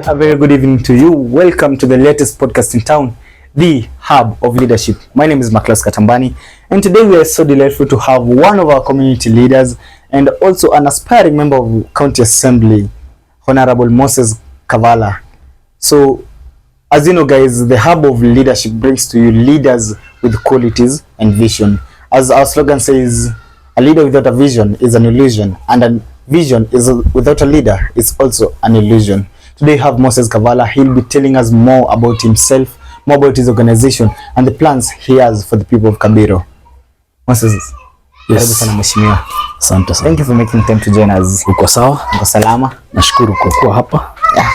A very good evening to you. Welcome to the latest podcast in town, the hub of leadership. My name is Maklas Katambani, and today we are so delightful to have one of our community leaders and also an aspiring member of County Assembly, Hon.Moses Kavallah. So, as you know guys, the hub of leadership brings to you leaders with qualities and vision. As our slogan says, a leader without a vision is an illusion, and a vision is without a leader is also an illusion. Today we have Moses Kavallah. He'll be telling us more about himself, more about his organization, and the plans he has for the people of Kabiro. Moses, yes. Asante sana. Thank you for making time to join us. Uko sawa? Uko salama? Nashukuru kwa kuwa hapa. Yeah.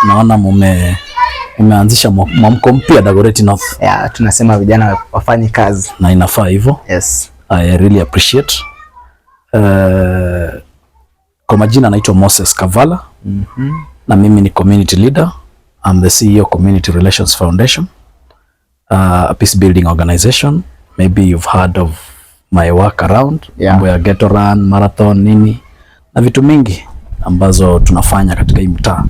Naona mumeanzisha mwamko mpya Dagoretti North. Yeah, tunasema vijana wafanye kazi. Na inafaa hivyo. Yes. I really appreciate. Kwa majina naitwa Moses Kavallah. Na mimi ni community leader. I'm the CEO of Community Relations Foundation, a peace building organization. Maybe you've heard of my work around. Mambo ya ghetto run, marathon, nini na vitu mingi ambazo tunafanya katika hii mtaa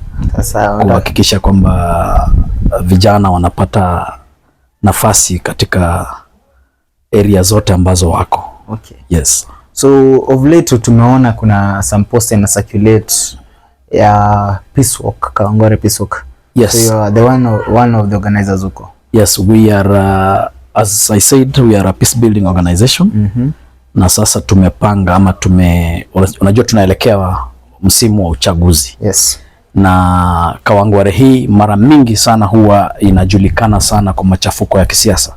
kuhakikisha kwamba vijana wanapata nafasi katika area zote ambazo wako. Okay. Yes. So of late tumeona kuna some posts and circulate ya peace walk, Kawangware peace walk. Yes. So you are the one of the organizers huko. Yes, we are as I said, we are a peace building organization. Na sasa tumepanga ama unajua tunaelekea msimu wa uchaguzi. Yes. Na Kawangware hii mara mingi sana huwa inajulikana sana kwa machafuko ya kisiasa.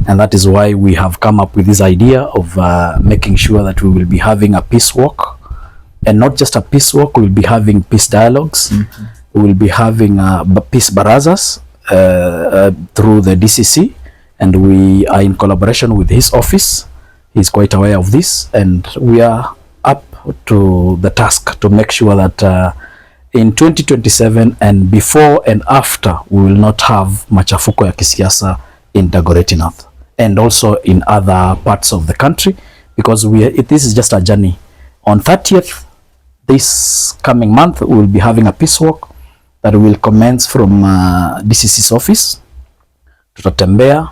And that is why we have come up with this idea of making sure that we will be having a peace walk, and not just a peace walk, we will be having peace dialogues. We will be having peace barazas through the DCC, and we are in collaboration with his office. He's quite aware of this, and we are up to the task to make sure that in 2027 and before and after, we will not have machafuko ya kisiasa in Dagoretti North and also in other parts of the country, because this is just a journey. On 30th this coming month, we will be having a peace walk that will commence from DCC's office. Tutatembea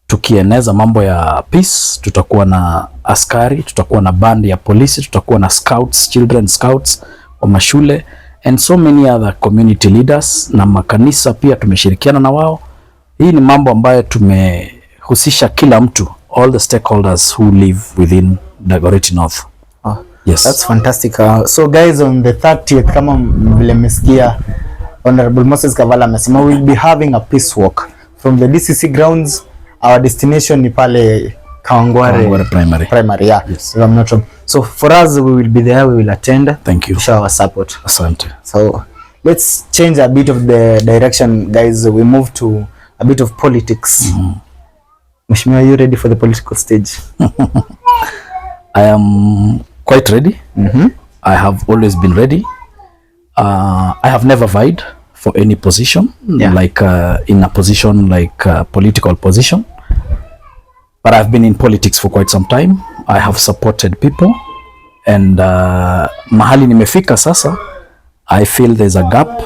tukieneza mambo ya peace. Tutakuwa na askari, tutakuwa na band ya polisi, tutakuwa na scouts, children scouts wa mashule, and so many other community leaders, na makanisa pia tumeshirikiana na wao. Hii ni mambo ambayo tumehusisha kila mtu, all the stakeholders who live within Dagoretti North. Yes. That's fantastic. So guys, on the 30th, kama vile mmesikia Honorable Moses Kavallah amesema, we'll be having a peace walk from the DCC grounds. Our destination ni pale Kawangware primary. Yeah. Yes. If I'm not wrong. So for us, we will be there, we will attend. Thank you. To show our support. Asante. So let's change a bit of the direction, guys. We move to a bit of politics. Mheshimiwa, are you ready for the political stage? I am quite ready. I have always been ready. I have never vied for any position, like in a position like a political position. But I've been in politics for quite some time. I have supported people, and mahali nimefika sasa, I feel there's a gap,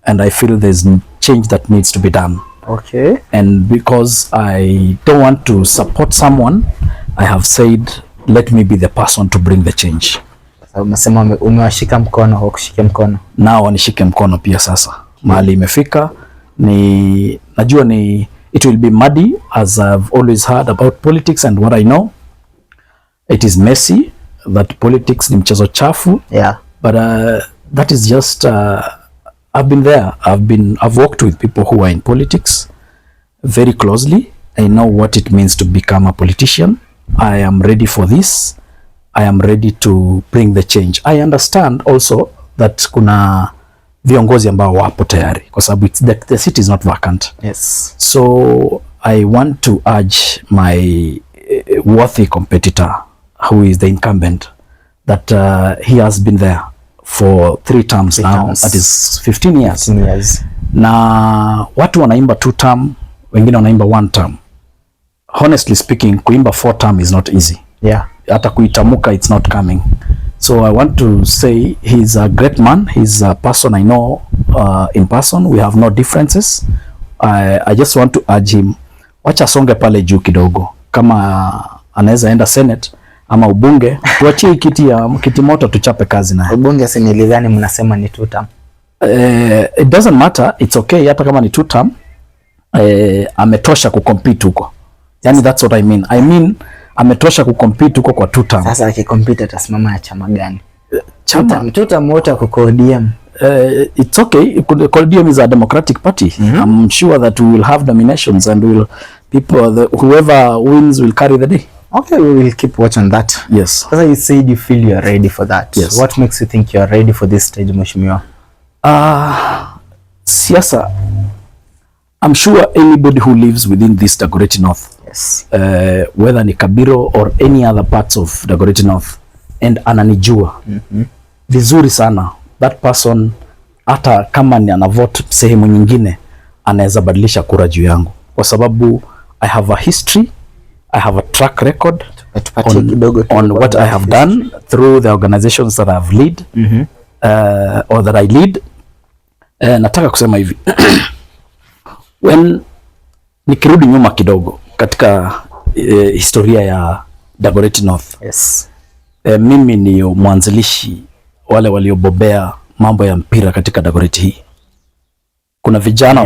and I feel there's change that needs to be done. Okay. And because I don't want to support someone, I have said, let me be the person to bring the change. Umesema umewashika mkono au kushika mkono? Nao nishike mkono pia sasa. Mahali imefika najua it will be muddy, as I've always heard about politics, and what I know, it is messy, that politics ni mchezo chafu. Yeah. But that is just I've been there. I've worked with people who are in politics very closely. I know what it means to become a politician. I am ready for this. I am ready to bring the change. I understand also that kuna viongozi ambao wapo tayari, kwa sababu the city is not vacant. Yes. So I want to urge my worthy competitor, who is the incumbent, that he has been there for 3 terms now. That is 15 years. 15 years. Na watu wanaimba 2 term, wengine wanaimba 1 term. Honestly speaking, kuimba 4 term is not easy. Yeah. Hata kuitamuka it's not coming. So I want to say he's a great man. He's a person I know in person. We have no differences. I just want to urge him, wacha songe pale juu kidogo. Kama anaweza enda Senate ama ubunge, tuachie kiti moto tuchape kazi naye. Ubunge si nilidhani mnasema ni 2 term. It doesn't matter, it's okay hata kama ni 2 term. Ametosha kucompete huko. Yani that's what I mean. Ametosha kucompete huko kwa 2 term. Sasa akikompete atasimama ya chama gani? Chama 2 term wote kwa ODM. It's okay. ODM is a democratic party. I'm sure that we will have nominations and whoever wins will carry the day. Okay, we will keep watching that. Yes. Sasa you said you feel you are ready for that. Yes. What makes you think you are ready for this stage, Mheshimiwa? Siasa, I'm sure anybody who lives within this Dagoretti North, yes, whether ni Kabiro or any other parts of Dagoretti North, and ananijua vizuri sana, that person hata kama ni anavote sehemu nyingine anaweza badilisha kura juu yangu, kwa sababu I have a history, I have a track record on what I have done through the organizations that I have lead or that I lead. Nataka kusema hivi when nikirudi nyuma kidogo katika historia ya Dagoretti North, yes, mimi ni mwanzilishi wale waliobobea mambo ya mpira katika Dagoretti hii. Kuna vijana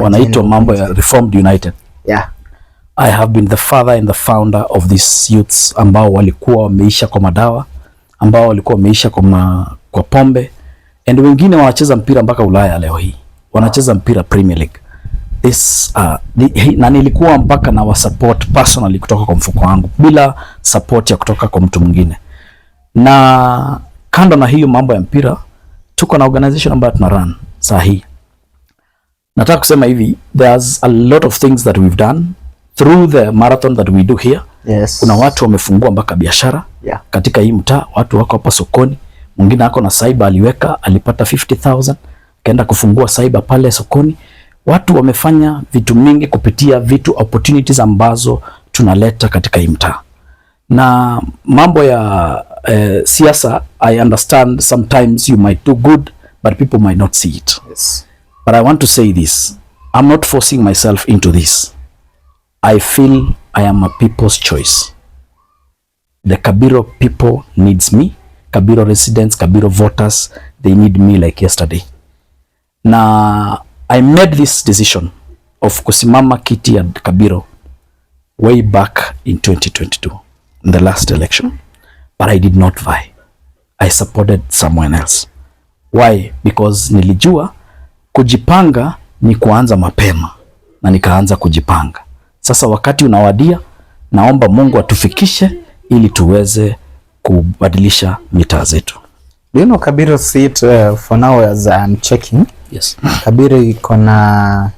wanaitwa mambo ya Reformed United. Yeah. I have been the father and the founder of these youths ambao walikuwa wameisha kwa madawa, ambao walikuwa wameisha kwa pombe, and wengine wanacheza mpira mpaka Ulaya leo hii. Wanacheza mpira Premier League. Na nilikuwa mpaka na wa support personally kutoka kwa mfuko wangu bila support ya kutoka kwa mtu mwingine. Na kando na hiyo mambo ya mpira, tuko na organization ambayo tuna run saa hii. Nataka kusema hivi, there's a lot of things that we've done through the marathon that we do here. Yes. Kuna watu wamefungua mpaka biashara katika hii mtaa. Watu wako hapa sokoni, mwingine ako na cyber alipata 50,000 kaenda kufungua cyber pale sokoni. Watu wamefanya vitu mingi kupitia opportunities ambazo tunaleta katika hii mtaa. Na mambo ya siasa, I understand sometimes you might do good but people might not see it. Yes. But I want to say this, I'm not forcing myself into this. I feel I am a people's choice. The Kabiro people needs me. Kabiro residents, Kabiro voters, they need me like yesterday. Na I made this decision of kusimama kiti ya Kabiro way back in 2022, in the last election. But I did not vie. I supported someone else. Why? Because nilijua kujipanga ni kuanza mapema, na nikaanza kujipanga. Sasa wakati unawadia, naomba Mungu atufikishe ili tuweze kubadilisha mitaa zetu. Do you know Kabiro seat for now as I'm checking? Yes. Kabiro iko na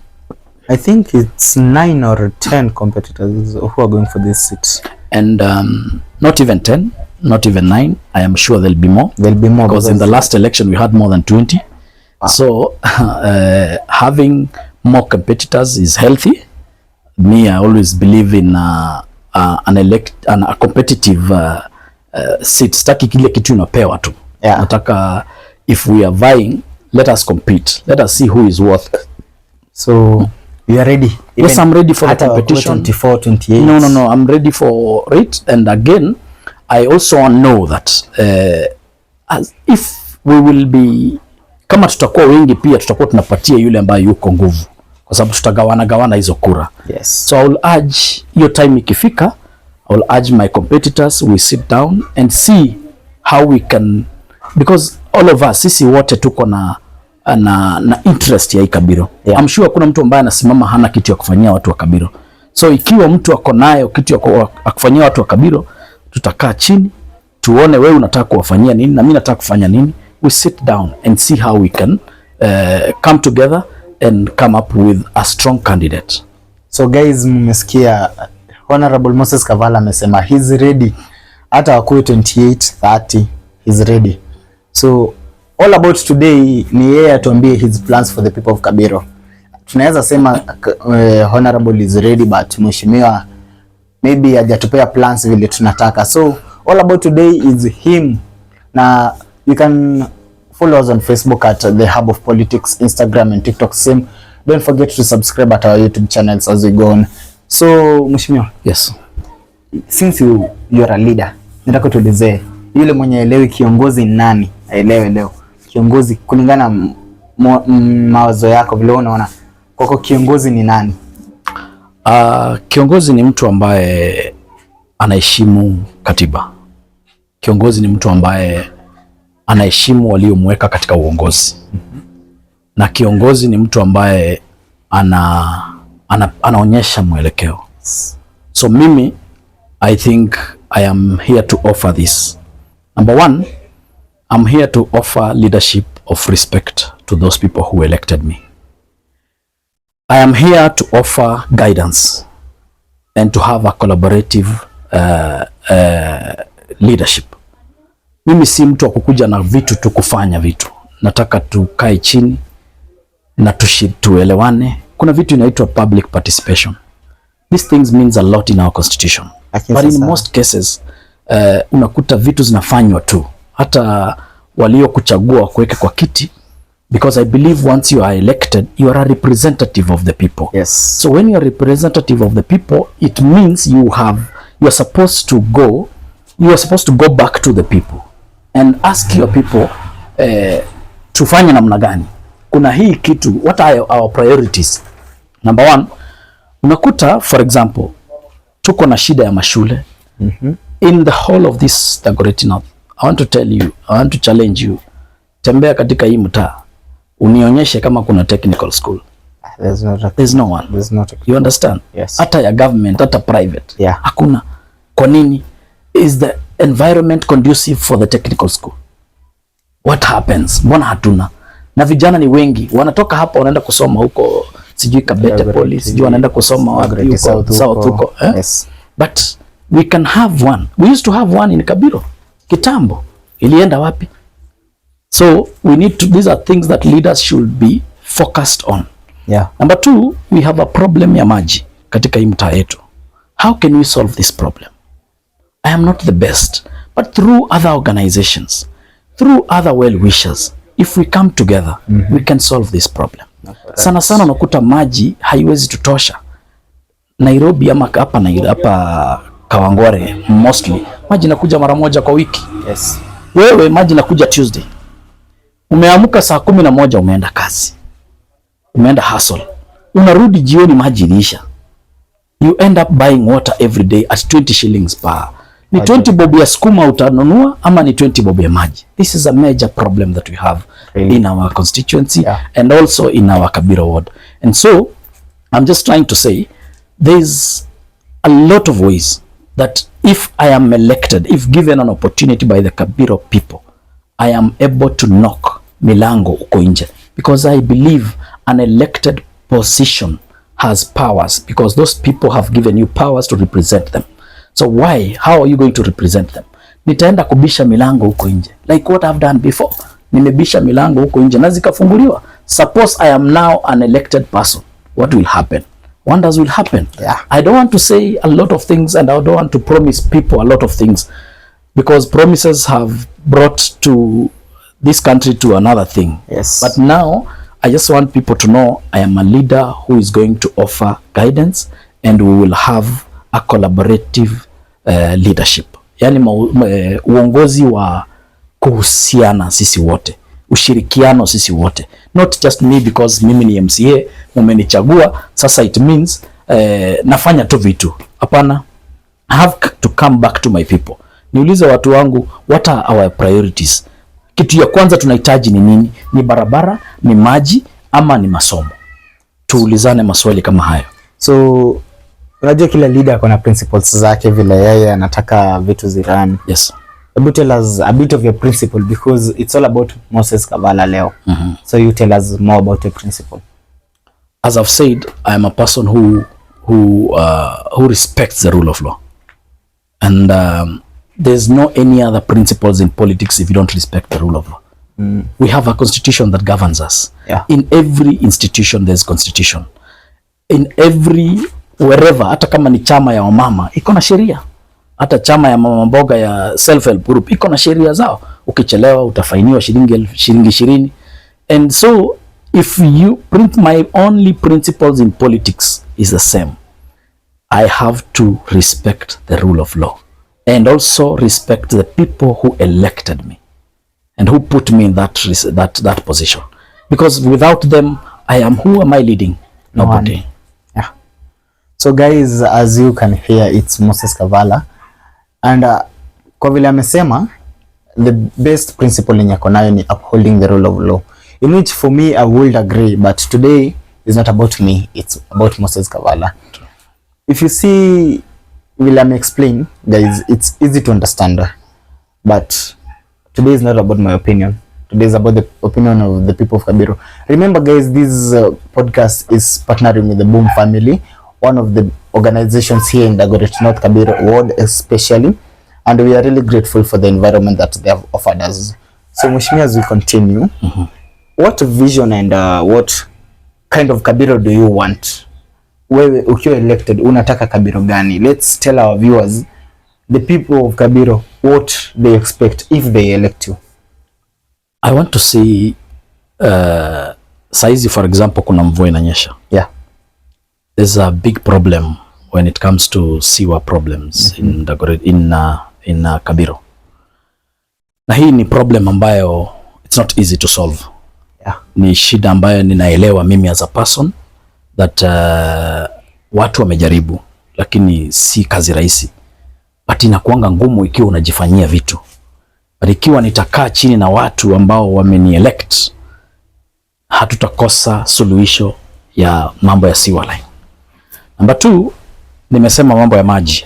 I think it's 9 or 10 competitors who are going for this seat. And not even 10, not even 9. I am sure there'll be more. There'll be more because in the last election we had more than 20. So having more competitors is healthy. Me, I always believe in a competitive seat. Sitaki kile kitu unapewa tu. Nataka if we are vying, let us compete. Let us see who is worth. So you are ready? Yes, I'm ready for the competition. 24, 28. No, I'm ready for it. And again, I also know that as if we will be, kama tutakuwa wengi pia tutakuwa tunapatia yule ambaye yuko nguvu, kwa sababu tutagawana hizo kura. Yes. So I will urge, your time ikifika, I will urge my competitors, we sit down and see how we can, because all of us, sisi wote tuko na interest ya hii Kabiro. I'm sure kuna mtu ambaye anasimama hana kitu ya kufanyia watu wa Kabiro. So ikiwa mtu ako nayo kitu ya kufanyia watu wa Kabiro, tutakaa chini, tuone wewe unataka kuwafanyia nini na mimi nataka kufanya nini. We sit down and see how we can come together and come up with a strong candidate. So guys, mmesikia Honorable Moses Kavallah amesema he's ready. Hata wakuwe 28, 30, he's ready. So all about today ni yeye atuambie his plans for the people of Kabiro. Tunaweza sema Honorable is ready but mheshimiwa maybe hajatupea plans vile tunataka. So all about today is him. Na you can follow us on Facebook at The Hub of Politics, Instagram and TikTok same. Don't forget to subscribe at our YouTube channels as we go on. So Mheshimiwa, yes, since you are a leader, nataka tuelezee yule mwenye elewi kiongozi nani, aelewe leo kiongozi kulingana mawazo yako, vile unaona kwako kiongozi ni nani? Kiongozi ni mtu ambaye anaheshimu katiba. Kiongozi ni mtu ambaye anaheshimu waliomweka katika uongozi. Na kiongozi ni mtu ambaye anaonyesha mwelekeo. So mimi, I think I am here to offer this. Number one, I'm here to offer leadership of respect to those people who elected me. I am here to offer guidance and to have a collaborative leadership. Mimi si mtu wa kukuja na vitu tu kufanya vitu. Nataka tukae chini na tuelewane. Kuna vitu inaitwa public participation. These things means a lot in our constitution. But in most cases, unakuta vitu zinafanywa tu. Hata walio kuchagua kuweka kwa kiti, because I believe once you are elected, you are a representative of the people. Yes. So when you are representative of the people, it means you are supposed to go back to the people and ask your people tufanye namna gani? Kuna hii kitu, what are our priorities? Number one, unakuta for example, tuko na shida ya mashule. In the whole of this Dagoretti North, I want to tell you, I want to challenge you. Tembea katika hii mtaa, unionyeshe kama kuna technical school. There's no one. You understand? Yes. Hata ya government, hata private. Yeah. Hakuna. Kwa nini? Is the environment conducive for the technical school? What happens? Mbona hatuna? Na vijana ni wengi, wanatoka hapa wanaenda kusoma huko, sijui Kabete Police, sijui wanaenda kusoma wapi huko South huko. Yes. But we can have one. We used to have one in Kabiro. Kitambo. Ilienda wapi? So we need to, these are things that leaders should be focused on. Yeah. Number two, we have a problem ya maji katika hii mtaa yetu. How can we solve this problem? I am not the best, but through other organizations, through other well-wishers, if we come together, we can solve this problem. Sana sana unakuta maji haiwezi tutosha. Nairobi ama hapa Kawangware mostly maji nakuja mara moja kwa wiki. Yes. Wewe maji nakuja Tuesday. Umeamka saa 11 umeenda kazi. Umeenda hustle. Unarudi jioni maji iliisha. You end up buying water every day at 20 shillings per. Ni 20 bob ya sukuma utanunua ama ni 20 bob ya maji. This is a major problem that we have in our constituency and also in our Kabiro ward. And so I'm just trying to say there's a lot of ways that if I am elected, if given an opportunity by the Kabiro people, I am able to knock milango uko nje, because I believe an elected position has powers, because those people have given you powers to represent them. So why, how are you going to represent them? Nitaenda kubisha milango huko nje, like what I've done before. Nimebisha milango huko nje na zikafunguliwa. Suppose I am now an elected person, what will happen? Wonders will happen. Yeah. I don't want to say a lot of things, and I don't want to promise people a lot of things, because promises have brought to this country to another thing. Yes. But now I just want people to know I am a leader who is going to offer guidance, and we will have a collaborative leadership. Yani uongozi wa kuhusiana sisi wote, ushirikiano sisi wote, not just me because mimi ni MCA umenichagua sasa it means nafanya tu vitu. Hapana, I have to come back to my people. Niulize watu wangu, what are our priorities? Kitu ya kwanza tunahitaji ni nini? Ni barabara, ni maji, ama ni masomo? Tuulizane maswali kama hayo. So unajua kila leader kuna principles zake vile yeye anataka vitu zirani. Yes. Able tell us a bit of your principle, because it's all about Moses Kavallah leo. So you tell us more about your principle. As I've said, I am a person who respects the rule of law, and there's no any other principles in politics if you don't respect the rule of law. We have a constitution that governs us. Yeah. In every institution there's constitution. In every wherever, hata kama ni chama ya wamama iko na sheria. Hata chama ya mama mboga ya self help group iko na sheria zao. Ukichelewa utafainiwa shilingi 20. And so if you print, my only principles in politics is the same. I have to respect the rule of law and also respect the people who elected me and who put me in that position, because without them, who am I leading? Nobody. Yeah. So guys, as you can hear, it's Moses Kavallah, and kwa vile amesema, the best principle yenye ako nayo ni upholding the rule of law, in which for me I would agree, but today is not about me, it's about Moses Kavallah. If you see William explain, guys, it's easy to understand, but today is not about my opinion. Today is about the opinion of the people of Kabiro. Remember guys, this podcast is partnering with the Boom family, one of the organizations here in Dagoretti North Kabiro ward especially, and we are really grateful for the environment that they have offered us. So Mheshimiwa, as we continue, what vision and what kind of Kabiro do you want? Wewe ukiwa elected unataka Kabiro gani? Let's tell our viewers, the people of Kabiro, what they expect if they elect you. I want to see saizi for example kuna mvua inanyesha. Yeah. There's a big problem when it comes to sewer problems in Kabiro. Na hii ni problem ambayo it's not easy to solve. Yeah. Ni shida ambayo ninaelewa mimi as a person that watu wamejaribu lakini si kazi rahisi. But inakuanga ngumu ikiwa unajifanyia vitu. But ikiwa nitakaa chini na watu ambao wameni-elect, hatutakosa suluhisho ya mambo ya sewer line. Number 2, nimesema mambo ya maji.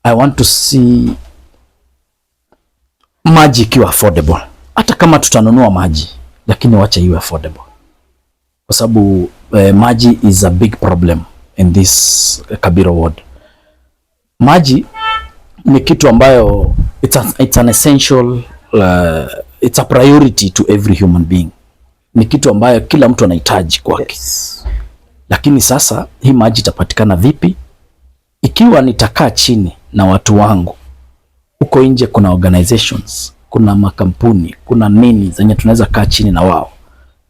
I want to see maji ikiwa affordable. Hata kama tutanunua maji, lakini wacha iwe affordable. Kwa sababu maji is a big problem in this Kabiro ward. Maji ni kitu ambayo it's an essential, it's a priority to every human being. Ni kitu ambayo kila mtu anahitaji kwake. Yes. Lakini sasa hii maji itapatikana vipi? Ikiwa nitakaa chini na watu wangu, huko nje kuna organizations, kuna makampuni, kuna nini zenye tunaweza kaa chini na wao,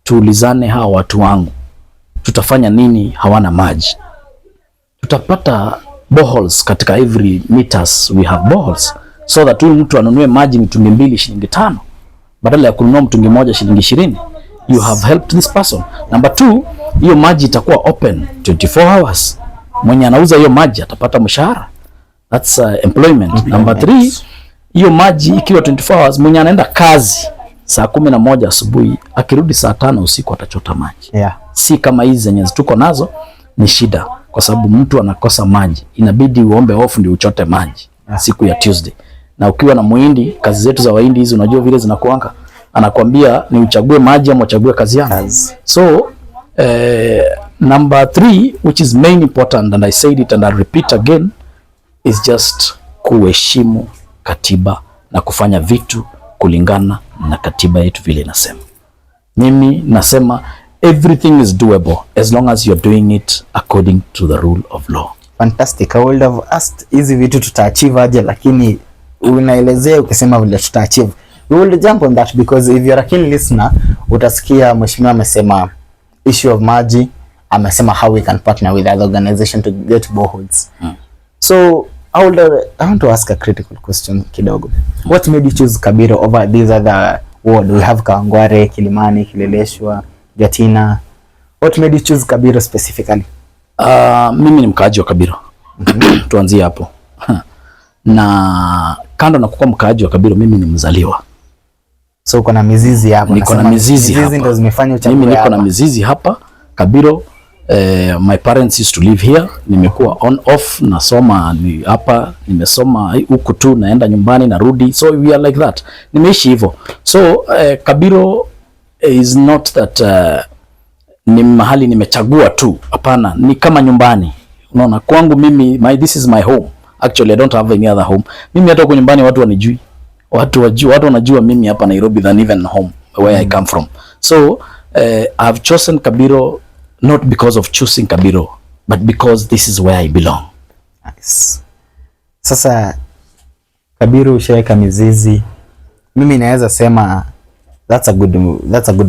tuulizane hawa watu wangu tutafanya nini hawana maji. Tutapata boreholes katika every meters we have boreholes, so that mtu anunue maji mitungi 2 shilingi 5 badala ya kununua mtungi moja shilingi 20. You have helped this person. Number 2, hiyo maji itakuwa open 24 hours. Mwenye anauza hiyo maji atapata mshahara. That's employment. Number 3, hiyo maji ikiwa 24 hours, mwenye anaenda kazi saa 11 asubuhi akirudi saa 5 usiku atachota maji. Yeah. Si kama hizi zenye tuko nazo ni shida, kwa sababu mtu anakosa maji, inabidi uombe off ndio uchote maji siku ya Tuesday. Na ukiwa na muhindi, kazi zetu za wahindi hizi unajua vile zinakuanga, anakuambia ni uchague maji ama uchague kazi yangu. So number 3, which is main important, and I said it and I repeat again, is just kuheshimu katiba na kufanya vitu kulingana na katiba yetu vile inasema. Mimi nasema everything is doable as long as you're doing it according to the rule of law. Fantastic. I would have asked hizi vitu tutaachieve aje, lakini unaelezea ukisema vile tutaachieve. We will jump on that because if you're a keen listener, utasikia mheshimiwa amesema issue of maji, amesema how we can partner with other organization to get boreholes. So I want to ask a critical question kidogo. What made you choose Kabiro over these other ward? We have Kawangware, Kilimani, Kileleshwa, Gatina. What made you choose Kabiro specifically? Mimi ni mkaaji wa Kabiro. Tuanzie hapo. Na kando na kuwa mkaaji wa Kabiro, mimi ni mzaliwa. So uko na mizizi hapa. Niko na mizizi hapa. Ndio zimefanya uchague. Mimi niko na mizizi hapa Kabiro. My parents used to live here. Nimekuwa on off, nasoma ni hapa, nimesoma huku tu, naenda nyumbani narudi. So we are like that. Nimeishi hivyo. So Kabiro is not that ni mahali nimechagua tu. Hapana, ni kama nyumbani. Unaona, kwangu mimi this is my home. Actually I don't have any other home. Mimi hata huko nyumbani watu wanijui. Watu wanajua mimi hapa Nairobi than even home where I come from. So I've chosen Kabiro not because of choosing Kabiro, but because this is where I belong. Nice. Sasa Kabiro ushaweka mizizi. Mimi naweza sema that's a good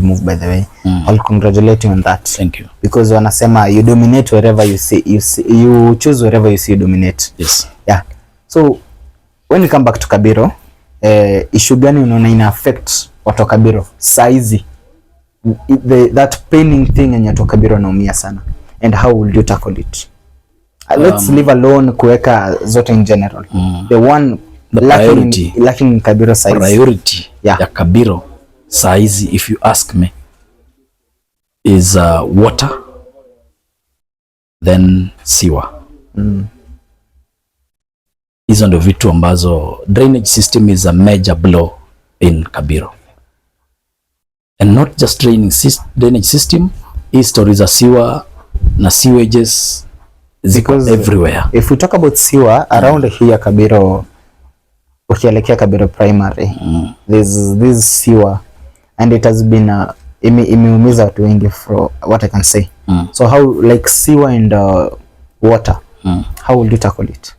move by the way. I'll congratulate you on that. Thank you. Because wanasema you dominate wherever you see, you choose wherever you see you dominate. Yes. Yeah. So when we come back to Kabiro, issue gani unaona ina affect watu wa Kabiro saizi? That paining thing yenye watu wa Kabiro naumia sana. And how will you tackle it? Let's leave alone kuweka zote in general. The one lacking in Kabiro size. Priority ya Kabiro size, if you ask me, is water, then siwa. Hizo ndio vitu ambazo drainage system is a major blow in Kabiro. And not just drainage system, stories za siwa na sewages ziko everywhere. If we talk about siwa around here Kabiro, ukielekea Kabiro primary, this siwa and it has been imeumiza watu wengi for what I can say. So how like siwa and water, how will you tackle it?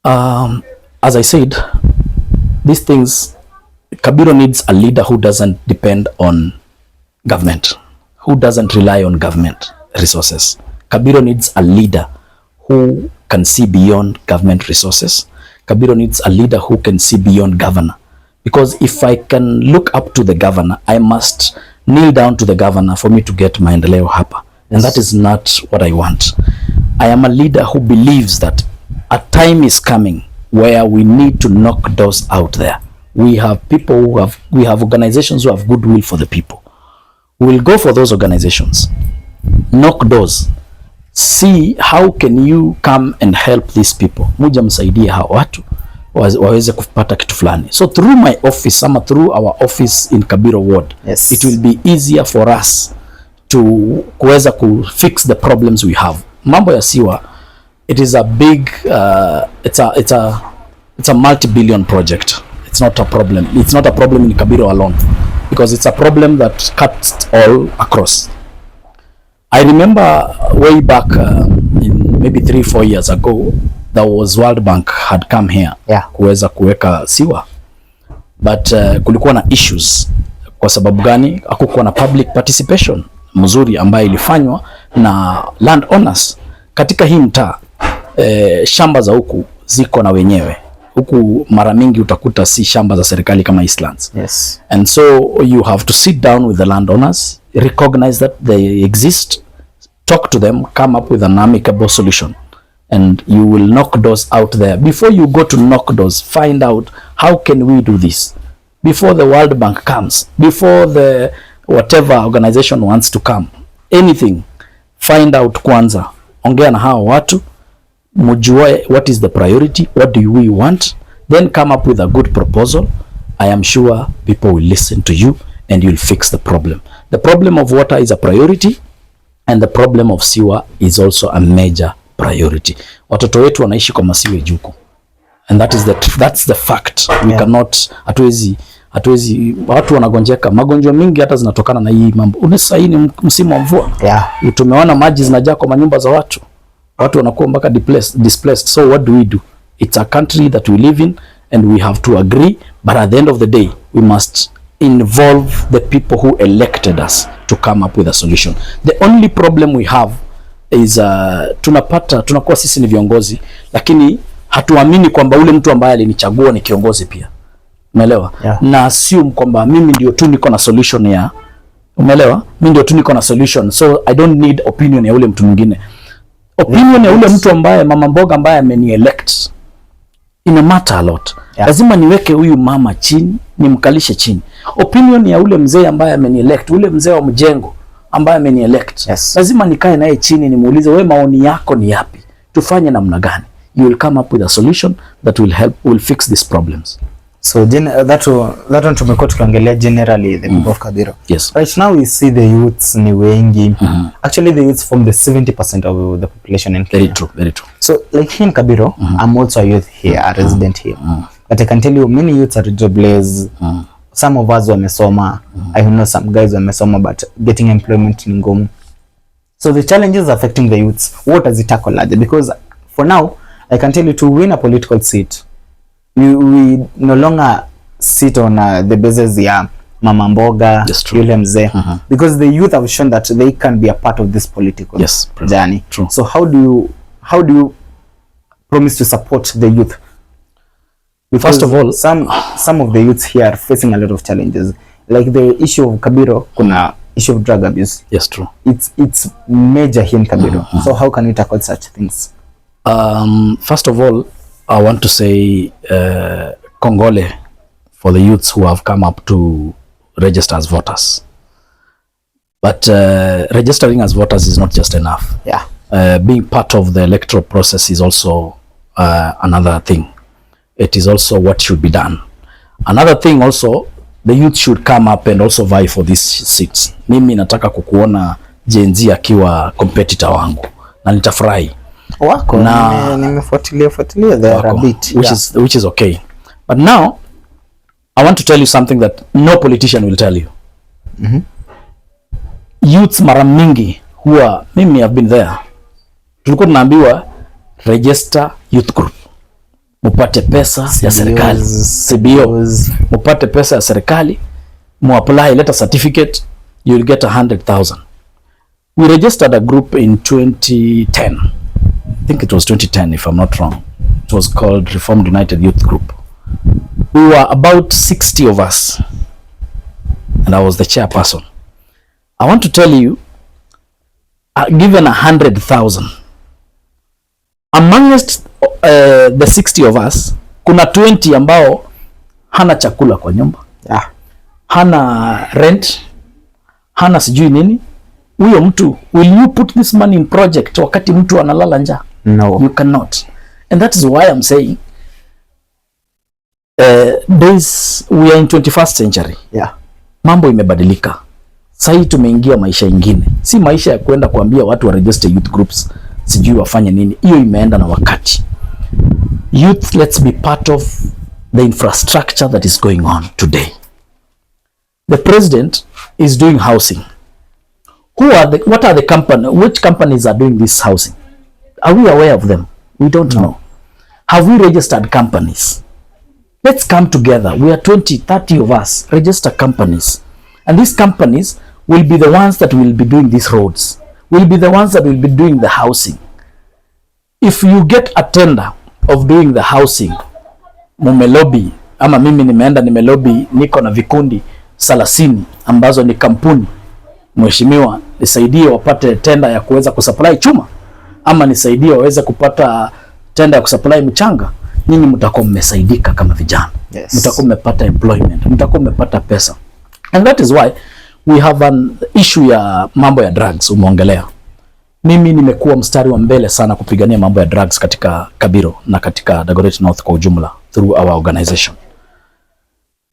As I said, these things, Kabiro needs a leader who doesn't depend on government, who doesn't rely on government resources. Kabiro needs a leader who can see beyond government resources. Kabiro needs a leader who can see beyond governor. Because if I can look up to the governor, I must kneel down to the governor for me to get maendeleo hapa. And that is not what I want. I am a leader who believes that a time is coming where we need to knock doors out there. We have people we have organizations who have goodwill for the people. We will go for those organizations, knock doors, see how can you come and help these people. Muja msaidie hao watu waweze kupata kitu fulani. So through my office, through our office in Kabiro ward, it will be easier for us to kuweza ku fix the problems we have. Mambo ya siwa, it is a big it's a multi-billion project. It's not a problem. It's not a problem in Kabiro alone, because it's a problem that cuts all across. I remember way back in maybe 3-4 years ago, there was World Bank had come here kuweza kuweka siwa, but kulikuwa na issues. Kwa sababu gani? Hakukuwa na public participation mzuri ambayo ilifanywa na land owners katika hii mtaa. Shamba za huku ziko na wenyewe. Huku mara mingi utakuta si shamba za serikali kama Eastlands. And so you have to sit down with the landowners, recognize that they exist, talk to them, come up with an amicable solution, and you will knock doors out there. Before you go to knock doors, find out how can we do this before the World Bank comes, before the whatever organization wants to come, anything. Find out kwanza, ongea na hao watu, mujue what is the priority, what do we want, then come up with a good proposal. I am sure people will listen to you and you'll fix the problem. The problem of water is a priority, and the problem of sewer is also a major priority. Watoto wetu wanaishi kwa masiwe juku, and that's the fact. We cannot, hatuwezi watu wanagonjeka magonjwa mingi hata zinatokana na hii mambo. Unesa hii ni msimu wa mvua. Tumeona maji zinajaa kwa manyumba za watu wanakuwa mpaka displaced. So what do we do? It's a country that we live in, and we have to agree, but at the end of the day we must involve the people who elected us to come up with a solution. The only problem we have is tunakuwa sisi ni viongozi, lakini hatuamini kwamba ule mtu ambaye alinichagua ni kiongozi pia. Umeelewa? Na assume kwamba mimi ndio tu niko na solution ya, umeelewa? Mimi ndio tu niko na solution, so I don't need opinion ya ule mtu mwingine. Opinion ya ule mtu ambaye mama mboga ambaye ameni-elect ina matter a lot. Lazima niweke huyu mama chini, nimkalishe chini. Opinion ya ule mzee ambaye ameni-elect, ule mzee wa mjengo ambaye ameni-elect, lazima nikae naye chini nimuulize, wewe maoni yako ni yapi? Tufanye namna gani? You will come up with a solution that will fix these problems. So that one tumekuwa tukiongelea generally the people of Kabiro. Yes. Right now we see the youths ni wengi. Actually the youths form the 70% of the population in Kenya. Very true. So like here in Kabiro, I'm also a youth here, a resident here. But I can tell you many youths are jobless. Some of us wamesoma. I know some guys wamesoma, but getting employment ni ngumu. So the challenges affecting the youths, what does it tackle? Because for now I can tell you, to win a political seat, we no longer sit on the basis ya mama mboga, yule mzee, because the youth have shown that they can be a part of this political journey. True. So how do you promise to support the youth? Because first of all, some of the youths here are facing a lot of challenges, like the issue of Kabiro, kuna issue of drug abuse. Yes, true. It's major here in Kabiro. So how can we tackle such things? First of all, I want to say Kongole for the youths who have come up to register as voters. But registering as voters is not just enough. Yeah. Being part of the electoral process is also another thing. It is also what should be done. Another thing also, the youth should come up and also vie for these seats. Mimi nataka kukuona Gen Z akiwa competitor wangu na nitafurahi. Wako na nimefuatilia the rabbit, which is okay. But now I want to tell you something that no politician will tell you. Youths mara mingi huwa, mimi have been there, tulikuwa tunaambiwa register youth group, mupate pesa ya serikali, CBO, mupate pesa ya serikali, muapply, let a certificate, you will get 100,000. We registered a group in 2010. I think it was 2010 if I'm not wrong. It was called Reformed United Youth Group. We were about 60 of us and I was the chairperson. I want to tell you, given 100,000, amongst the 60 of us, kuna 20 ambao hana chakula kwa nyumba, hana rent, hana sijui nini. Huyo mtu, will you put this money in project wakati mtu analala njaa? No. You cannot. And that is why I'm saying we are in 21st century. Yeah. Mambo imebadilika. Sasa tumeingia maisha ingine. Si maisha ya kwenda kuambia watu wa register youth groups, sijui wafanye nini. Hiyo imeenda na wakati. Youth, let's be part of the infrastructure that is going on today. The president is doing housing. What are the which companies are doing this housing? Are we aware of them? We don't know. Have we registered companies? Let's come together. We are 20, 30 of us, register companies. And these companies will be the ones that will be doing these roads, will be the ones that will be doing the housing. If you get a tender of doing the housing, mumelobi, ama mimi nimeenda nimelobi, niko na vikundi 30 ambazo ni kampuni, mheshimiwa, nisaidie wapate tenda ya kuweza kusupply chuma, ama nisaidie waweze kupata tenda ya kusupply mchanga, nyinyi mtakuwa mmesaidika kama vijana. Yes. Mtakuwa mmepata employment, mtakuwa mmepata pesa. And that is why we have an issue ya mambo ya drugs umeongelea. Mimi nimekuwa mstari wa mbele sana kupigania mambo ya drugs katika Kabiro na katika Dagoretti North kwa ujumla through our organization.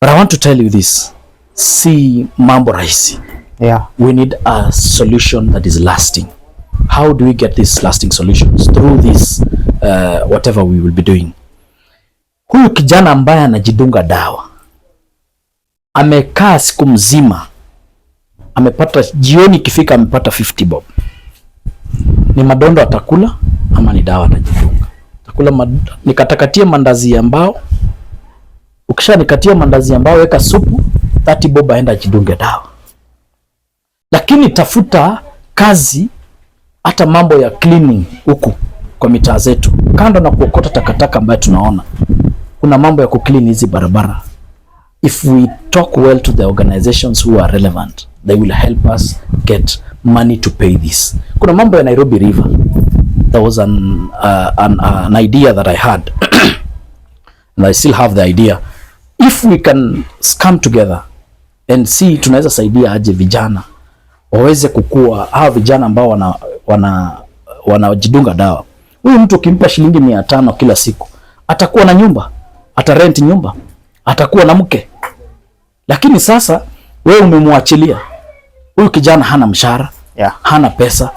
But I want to tell you this, si mambo rahisi. Yeah. We need a solution that is lasting. How do we get these lasting solutions? Through this whatever we will be doing. Huyu kijana ambaye anajidunga dawa, amekaa siku mzima, amepata jioni ikifika amepata 50 bob. Ni madondo atakula ama ni dawa atajidunga? Atakula nikatakatia mandazi ya mbao. Ukisha nikatia mandazi ya mbao, weka supu, 30 bob aenda ajidunge dawa. Lakini tafuta kazi, hata mambo ya cleaning huku kwa mitaa zetu, kando na kuokota takataka ambayo tunaona, kuna mambo ya kuclean hizi barabara. If we talk well to the organizations who are relevant, they will help us get money to pay this. Kuna mambo ya Nairobi River. There was an idea that I had and I still have the idea. If we can come together and see tunaweza saidia aje vijana waweze kukua, hawa vijana ambao wanajidunga dawa. Huyu mtu ukimpa shilingi 500 kila siku, atakuwa na nyumba, atarent nyumba, atakuwa na mke. Lakini sasa wewe umemwachilia huyu kijana, hana mshahara, hana pesa.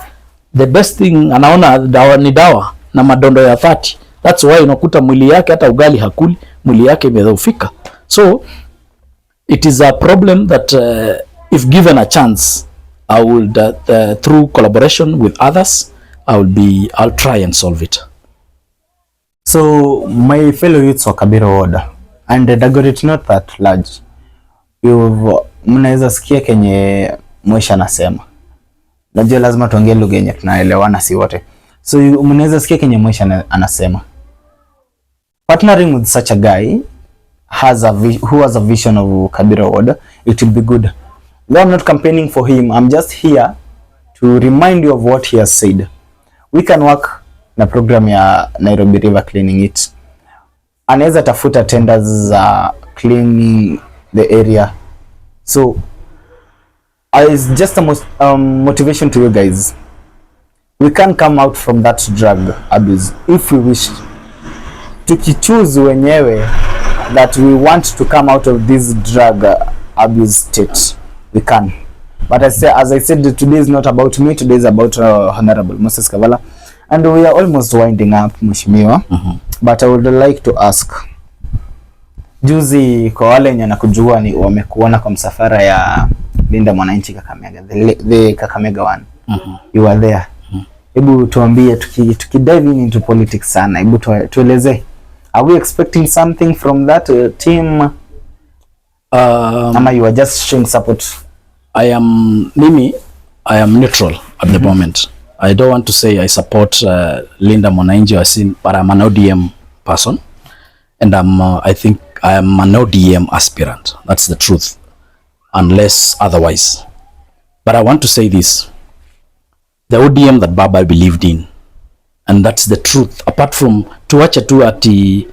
The best thing anaona dawa ni dawa na madondo ya 30. That's why unakuta mwili yake hata ugali hakuli, mwili yake imedhoofika. So it is a problem that if given a chance, I will through collaboration with others, I'll try and solve it. So my fellow youths wa Kabiro ward and Dagoretti not that large, mnaweza sikia kenye Mwisha anasema. Najua lazima tuongee lugha yenye tunaelewana si wote. So mnaweza sikia kenye Mwisha anasema. Partnering with such a guy who has a vision of Kabiro ward, it will be good. Though I'm not campaigning for him, I'm just here to remind you of what he has said. We can work na program ya Nairobi River cleaning it. Anaweza tafuta tenders za cleaning the area. So it's just a motivation to you guys. We can come out from that drug abuse if we wish. Tukichoose wenyewe that we want to come out of this drug abuse state, we can. But as I said, today is not about me. Today is about Honorable Moses Kavallah, and we are almost winding up, Mheshimiwa. But I would like to ask, juzi kwa wale wenye nakujua ni wamekuona kwa msafara ya Linda Mwananchi Kakamega, the Kakamega one. You were there. Hebu tuambie, tukidive into politics sana, hebu tueleze, are we expecting something from that team? Ama you are just showing support? I am neutral at the moment. I don't want to say I support Linda Mwananchi, but I'm an ODM person, and I think I am an ODM aspirant. That's the truth, unless otherwise. But I want to say this: the ODM that Baba believed in, and that's the truth. Apart from tuache tu ati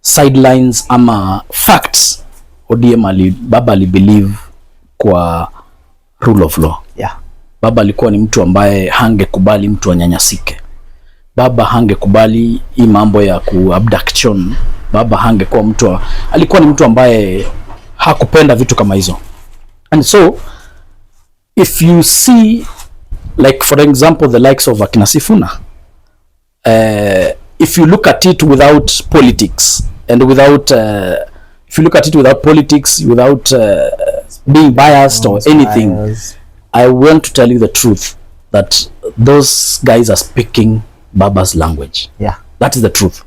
sidelines ama facts, ODM Baba believe kwa rule of law. Yeah. Baba alikuwa ni mtu ambaye hangekubali mtu anyanyasike. Baba hangekubali hii mambo ya abduction. Baba hangekuwa alikuwa ni mtu ambaye hakupenda vitu kama hizo. And so if you see, like for example, the likes of Akina Sifuna, if you look at it without politics and without being biased or anything, I want to tell you the truth that those guys are speaking Baba's language. Yeah. That is the truth.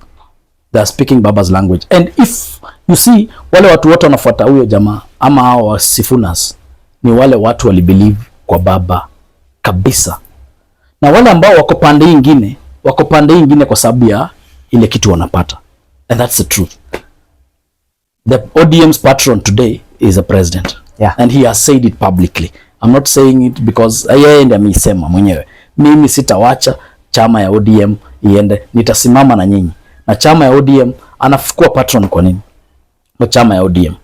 They are speaking Baba's language. And if you see, wale watu wote wanafuata huyo jamaa ama hao Sifunas ni wale watu walibelieve kwa Baba kabisa. Na wale ambao wako pande ingine kwa sababu ya ile kitu wanapata. And that's the truth. The ODM's patron today is a president. Yeah. And he has said it publicly. I'm not saying it because yeye ndiye amesema mwenyewe. Mimi sitawacha chama ya ODM iende, nitasimama na nyinyi. Na chama ya ODM anafukua patron kwa nini? Kwa chama ya ODM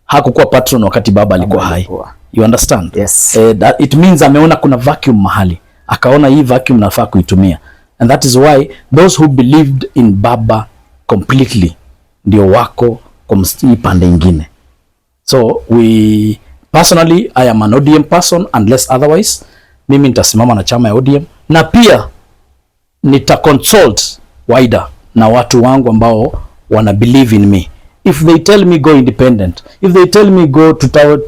hakukuwa patron wakati Baba alikuwa hai. You understand? Yes. That it means ameona kuna vacuum mahali. Akaona hii vacuum nafaa kuitumia. And that is why those who believed in Baba completely ndio wako kwa pande ingine. So personally, I am an ODM person unless otherwise. Mimi nitasimama na chama ya ODM na pia nitaconsult wider na watu wangu ambao wana believe in me. If they tell me go independent, if they tell me go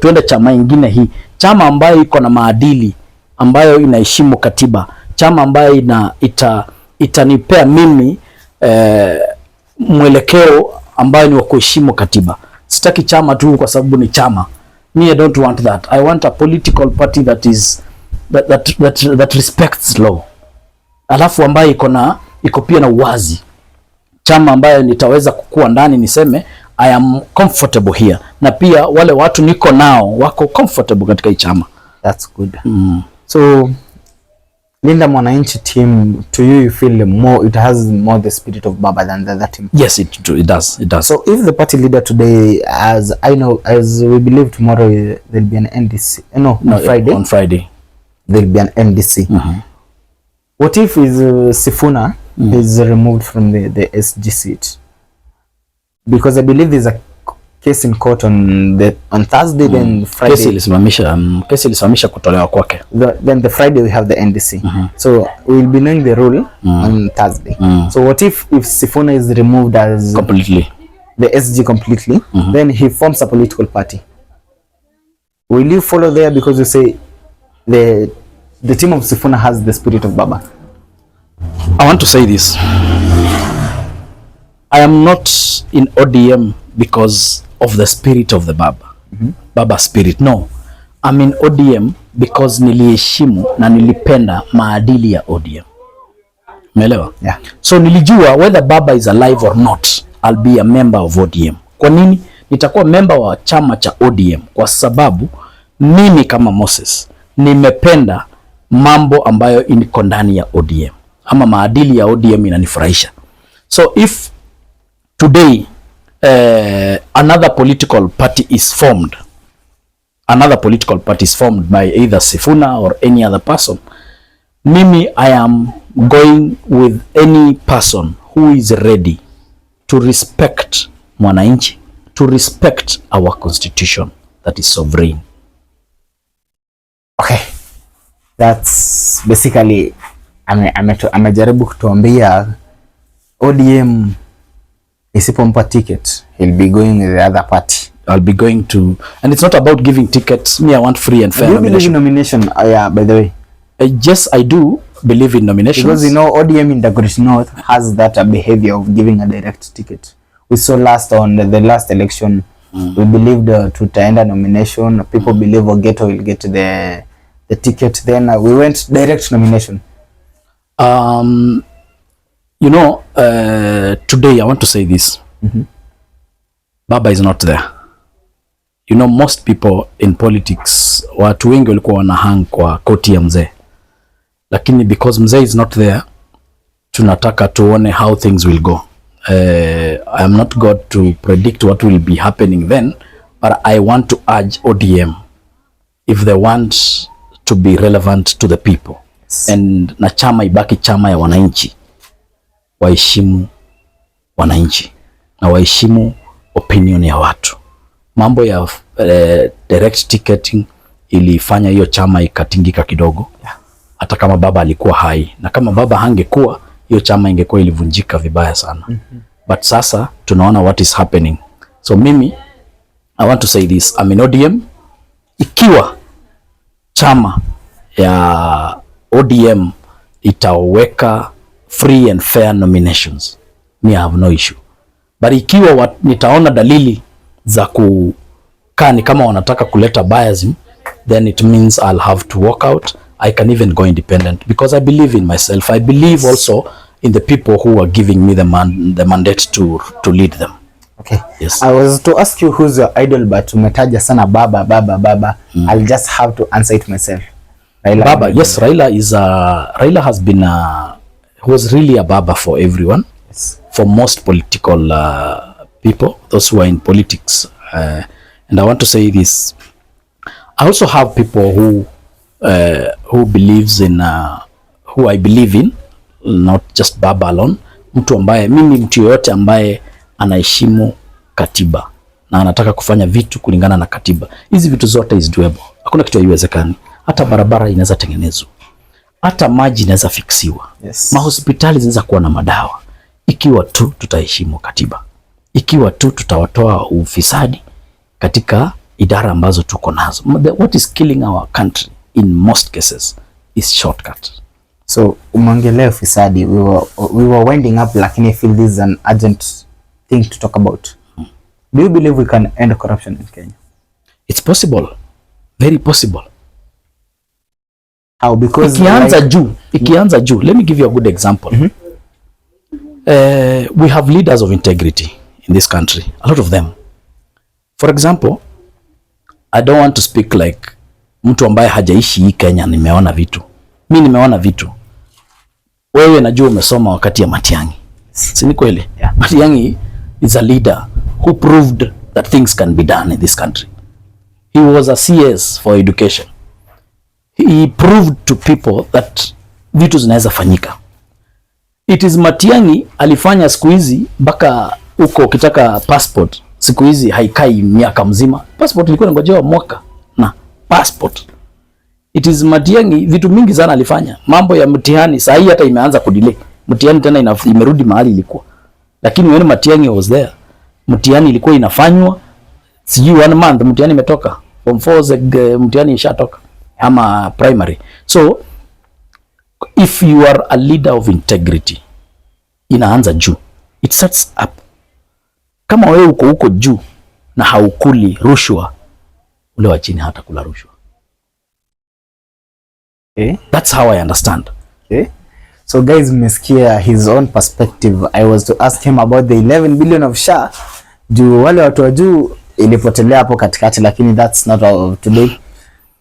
tuende chama ingine, hii chama ambayo iko na maadili, ambayo inaheshimu katiba, chama ambayo itanipea mimi mwelekeo ambayo ni wa kuheshimu katiba. Sitaki chama tu kwa sababu ni chama. Me, I don't want that. I want a political party that respects law. Alafu ambayo iko pia na uwazi. Chama ambayo nitaweza kukua ndani niseme I am comfortable here. Na pia wale watu niko nao wako comfortable katika hii chama. That's good. So Linda Mwananchi team, to you feel it has more the spirit of Baba than the other team? Yes, it does. So if the party leader today, as we believe tomorrow there'll be an NDC. No, on Friday there'll be an NDC. What if Sifuna is removed from the SG seat? Because I believe there's a case in court on Thursday, then Friday. Kesi ilisimamisha kutolewa kwake. Then the Friday we have the NDC. So we'll be knowing the rule on Thursday. So what if Sifuna is removed as completely, the SG completely, then he forms a political party? Will you follow there because you say the team of Sifuna has the spirit of Baba? I want to say this. I am not in ODM because of the spirit of the Baba. Baba spirit. No. I'm in ODM because niliheshimu na nilipenda maadili ya ODM. Umeelewa? Yeah. So nilijua whether Baba is alive or not, I'll be a member of ODM. Kwa nini? Nitakuwa member wa chama cha ODM kwa sababu mimi kama Moses nimependa mambo ambayo iko ndani ya ODM. Ama maadili ya ODM inanifurahisha. So if today another political party is formed, by either Sifuna or any other person, mimi I am going with any person who is ready to respect mwananchi, to respect our constitution that is sovereign. Okay. That's basically amejaribu kutuambia ODM isipompa ticket, he'll be going with the other party. I'll be going to, and it's not about giving tickets. Me, I want free and fair nomination. Nomination, yeah, by the way. Yes, I do believe in nominations. Because, you know, ODM in Dagoretti North has that behavior of giving a direct ticket. We saw on the last election, we believed tutaenda nomination. People believe Ogeto will get the ticket. Then we went direct nomination. You know, today I want to say this. Baba is not there. You know, most people in politics, watu wengi walikuwa wanahang kwa koti ya mzee. Lakini because mzee is not there, tunataka tuone how things will go. I am not God to predict what will be happening then, but I want to urge ODM, if they want to be relevant to the people, and na chama ibaki chama ya wananchi, waheshimu wananchi na waheshimu opinion ya watu. Mambo ya direct ticketing ilifanya hiyo chama ikatingika kidogo, hata kama baba alikuwa hai, na kama baba hangekuwa hiyo chama ingekuwa ilivunjika vibaya sana. But sasa tunaona what is happening. So mimi I want to say this, I'm in ODM. Ikiwa chama ya ODM itaweka free and fair nominations, me I have no issue. But ikiwa nitaona dalili za kukaa ni kama wanataka kuleta biasm, then it means I'll have to walk out. I can even go independent because I believe in myself. I believe also in the people who are giving me the mandate to lead them. Okay. Yes. I was to ask you who's your idol, but umetaja sana baba. I'll just have to answer it myself. Raila. Baba, yes, Raila has been was really a baba for everyone. Yes. For most political people, those who are in politics. And I want to say this. I also have people who believes in who I believe in, not just baba alone. Mtu ambaye mtu yoyote ambaye anaheshimu katiba na anataka kufanya vitu kulingana na katiba. Hizi vitu zote is doable. Hakuna kitu haiwezekani. Hata barabara inaweza tengenezwa. Hata maji inaweza fiksiwa. Yes. Mahospitali zinaweza kuwa na madawa. Ikiwa tu tutaheshimu katiba. Ikiwa tu tutawatoa ufisadi katika idara ambazo tuko nazo. What is killing our country in most cases is shortcut. So umeongelea ufisadi, we were winding up, lakini I feel this is an urgent thing to talk about. Do you believe we can end corruption in Kenya? It's possible. Very possible. How? Because ikianza juu. Let me give you a good example. We have leaders of integrity in this country. A lot of them. For example, I don't want to speak like mtu ambaye hajaishi hii Kenya. Nimeona vitu. Mimi nimeona vitu. Wewe najua umesoma wakati ya Matiang'i. Si ni kweli? Yeah. Matiang'i is a leader who proved that things can be done in this country. He was a CS for education. He proved to people that vitu zinaweza fanyika. It is Matiang'i alifanya siku hizi mpaka uko ukitaka passport siku hizi haikai miaka mzima. Passport ilikuwa inangojewa mwaka na passport. It is Matiang'i vitu mingi sana alifanya. Mambo ya mtihani saa hii hata imeanza kudelay. Mtihani tena imerudi mahali ilikuwa. Lakini when Matiang'i was there, mtihani ilikuwa inafanywa sijui 1 month mtihani imetoka. Form 4 mtihani ishatoka ama primary. So if you are a leader of integrity, inaanza juu. It starts up kama wewe uko huko juu na haukuli rushwa, ule wa chini hata kula rushwa. Okay. That's how I understand. Okay. So guys, mmesikia his own perspective. I was to ask him about the 11 billion of SHA. Juu wale watu wa juu ilipotelea hapo katikati, lakini that's not all of today.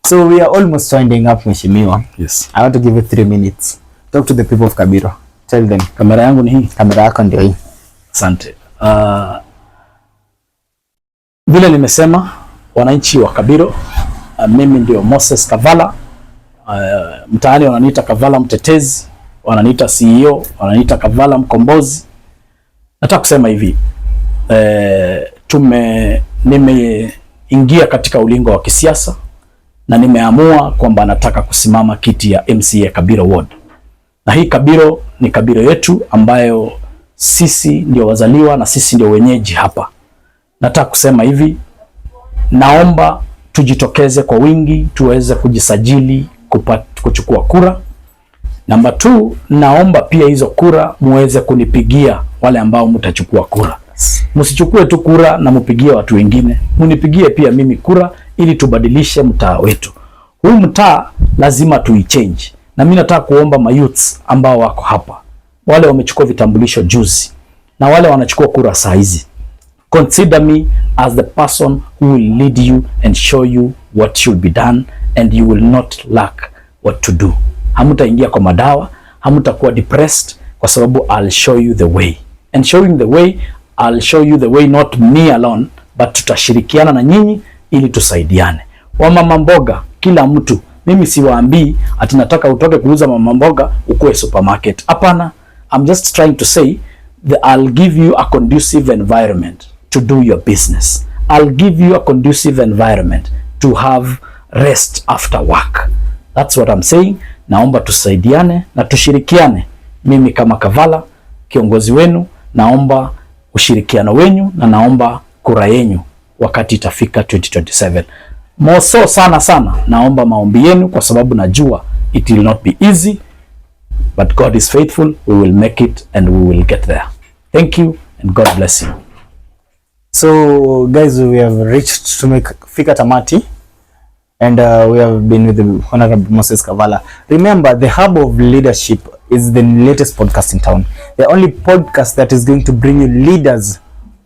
So we are almost winding up, mheshimiwa. Yes. I want to give you 3 minutes. Talk to the people of Kabiro. Tell them. Kamera yangu ni hii. Kamera yako ndio hii. Asante. Vile nimesema, wananchi wa Kabiro, mimi ndio Moses Kavallah. Mtaani wananiita Kavallah mtetezi, wananiita CEO, wananiita Kavallah mkombozi. Nataka kusema hivi, nimeingia katika ulingo wa kisiasa na nimeamua kwamba nataka kusimama kiti ya MCA Kabiro Ward. Na hii Kabiro ni Kabiro yetu ambayo sisi ndio wazaliwa na sisi ndio wenyeji hapa. Nataka kusema hivi, naomba tujitokeze kwa wingi tuweze kujisajili kuchukua kura. Namba 2, naomba pia hizo kura muweze kunipigia wale ambao mtachukua kura. Msichukue tu kura na mupigie watu wengine. Munipigie pia mimi kura ili tubadilishe mtaa wetu. Huu mtaa lazima tuichange. Na mimi nataka kuomba mayouths ambao wako hapa, wale wamechukua vitambulisho juzi na wale wanachukua kura saa hizi, consider me as the person who will lead you and show you what should be done, and you will not lack what to do. Hamutaingia kwa madawa, hamutakuwa depressed, kwa sababu I'll show you the way. And showing the way, I'll show you the way, not me alone, but tutashirikiana na nyinyi ili tusaidiane. Wamama mboga, kila mtu, mimi siwaambii ati nataka utoke kuuza mama mboga ukue supermarket. Hapana, I'm just trying to say that I'll give you a conducive environment to do your business. I'll give you a conducive environment to have rest after work. That's what I'm saying. Naomba tusaidiane na tushirikiane. Mimi kama Kavallah, kiongozi wenu, naomba ushirikiano wenu na naomba kura yenu wakati itafika 2027. Moso sana naomba maombi yenu, kwa sababu najua it will not be easy, but God is faithful. We will make it and we will get there. Thank you and God bless you. So guys, we have reached to make fika tamati, and we have been with the Honorable Moses Kavallah. Remember, the Hub of Leadership is the latest podcast in town. The only podcast that is going to bring you leaders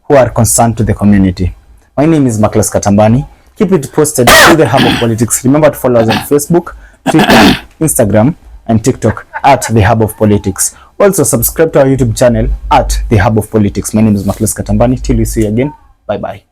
who are concerned to the community. My name is Maklas Katambani. Keep it posted to the Hub of Politics. Remember to follow us on Facebook, Twitter, Instagram, and TikTok at the Hub of Politics. Also subscribe to our YouTube channel at the Hub of Politics. My name is Maklas Katambani. Till we see you again. Bye bye.